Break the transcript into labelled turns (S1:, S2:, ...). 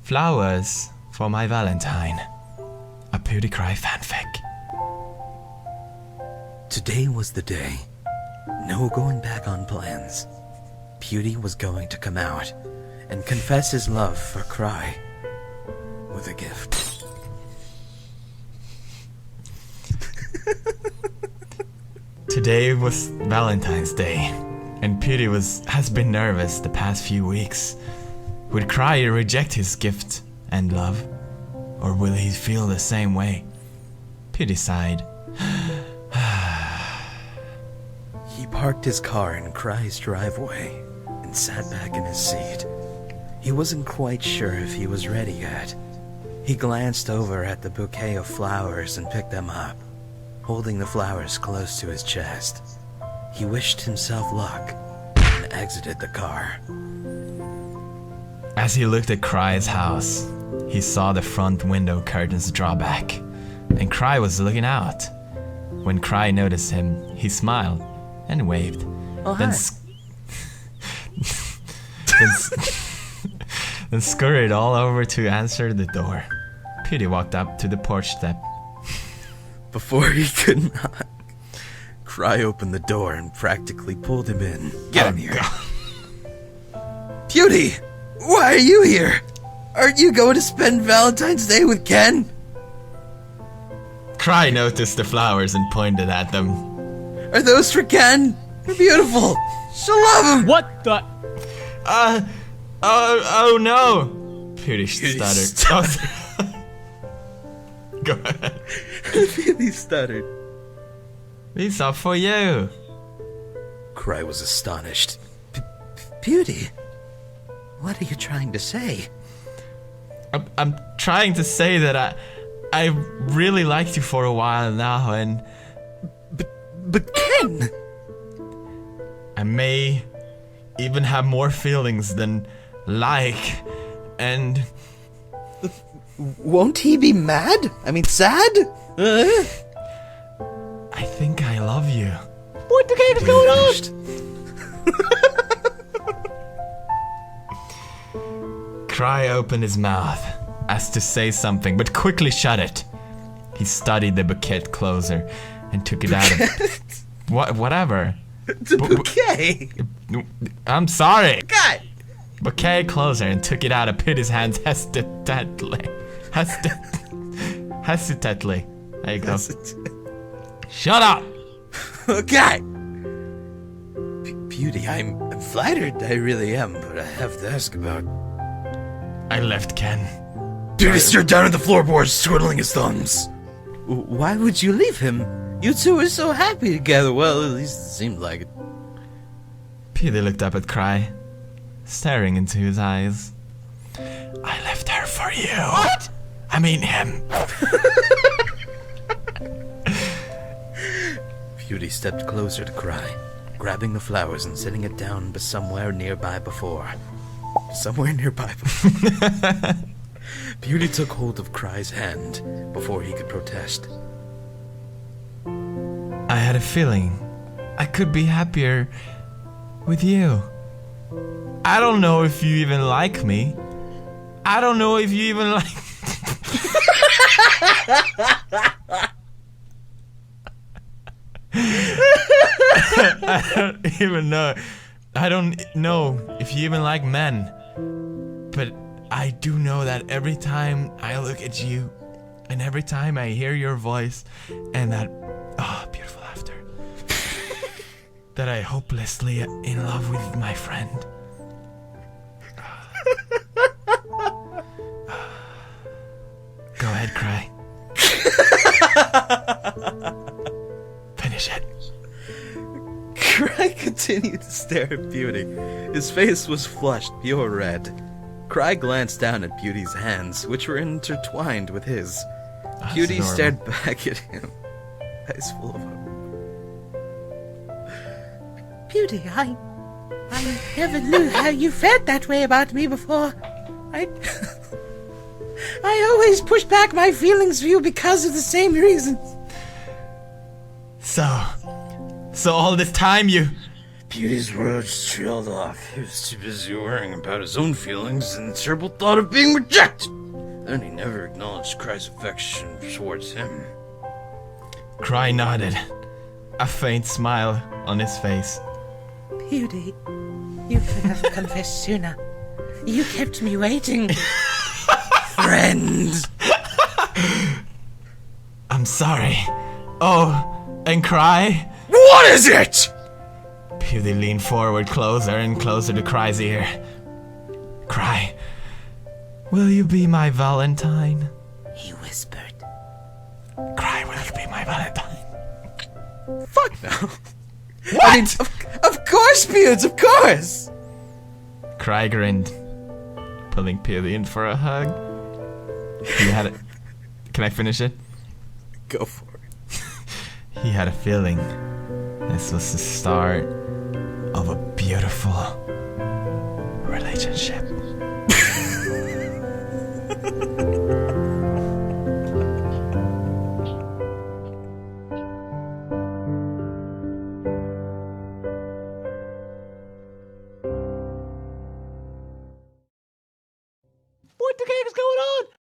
S1: Flowers for my Valentine. A PewdieCry fanfic.
S2: Today was the day. No going back on plans. Pewdie was going to come out and confess his love for Cry with a gift.
S1: Today was Valentine's Day, and Pewdie has been nervous the past few weeks. Would Cry reject his gift and love? Or will he feel the same way? Pewdie sighed.
S2: He parked his car in Cry's driveway and sat back in his seat. He wasn't quite sure if he was ready yet. He glanced over at the bouquet of flowers and picked them up, holding the flowers close to his chest. He wished himself luck and exited the car.
S1: As he looked at Cry's house, he saw the front window curtains draw back, and Cry was looking out. When Cry noticed him, he smiled and waved.
S2: Oh,
S1: then, then scurried all over to answer the door. Pewdie walked up to the porch step.
S2: Before he could knock, Cry opened the door and practically pulled him in. Get in here. Pewdie! Why are you here? Aren't you going to spend Valentine's Day with Ken?
S1: Cry noticed the flowers and pointed at them.
S2: Are those for Ken? They're beautiful. She'll love him.
S3: What the?
S1: Oh no! Pewdie stuttered. Go ahead.
S2: Pewdie stuttered.
S1: These are for you.
S2: Cry was astonished. Pewdie, what are you trying to say?
S1: I'm trying to say that I really liked you for a while now, and
S2: But Ken!
S1: I may even have more feelings than like, and
S2: Won't he be mad? I mean, sad?
S1: I think I love you.
S3: What the heck is going on?
S1: Cry opened his mouth as to say something, but quickly shut it. He studied the bouquet closer and took it out of whatever.
S2: The bouquet!
S1: I'm sorry.
S2: God!
S1: Bouquet closer and took it out of Pewdie's hands hesitantly. Hesitantly. There you go. Shut up!
S2: Okay! Pewdie, I'm flattered, I really am, but I have to ask about...
S1: I left Ken.
S2: Pewdie stared down at the floorboards, twiddling his thumbs. Why would you leave him? You two were so happy together. Well, at least it seemed like it.
S1: Pewdie looked up at Cry, staring into his eyes. I left her for you.
S3: What?
S1: I mean him.
S2: Pewdie stepped closer to Cry, grabbing the flowers and setting it down somewhere nearby before. Pewdie took hold of Cry's hand before he could protest.
S1: I had a feeling I could be happier with you. I don't know if you even like me. I don't know if you even like... I don't even know. I don't know if you even like men. But I do know that every time I look at you, and every time I hear your voice, and that beautiful laughter, that I hopelessly in love with my friend. Go ahead, Cry. Finish it.
S2: Cry continued to stare at Pewdie. His face was flushed pure red. Cry glanced down at Pewdie's hands, which were intertwined with his. Pewdie stared back at him, eyes full of hope.
S3: Pewdie, I never knew how you felt that way about me before. I always pushed back my feelings for you because of the same reasons.
S1: So all this time you
S2: Pewdie's words trailed off. He was too busy worrying about his own feelings and the terrible thought of being rejected. Then he never acknowledged Cry's affection towards him.
S1: Cry nodded, a faint smile on his face.
S3: Pewdie, you could have confessed sooner. You kept me waiting.
S2: Friend!
S1: I'm sorry. Oh, and Cry?
S2: What is it?
S1: Pewdie leaned forward closer and closer to Cry's ear. Cry, will you be my Valentine?
S3: He whispered.
S1: Cry, will you be my Valentine?
S2: Fuck no.
S1: What?
S2: I mean, of course, Pewds, of course!
S1: Cry grinned, pulling Pewdie in for a hug. He had a... Can I finish it?
S2: Go for it.
S1: He had a feeling this was the start of a beautiful relationship.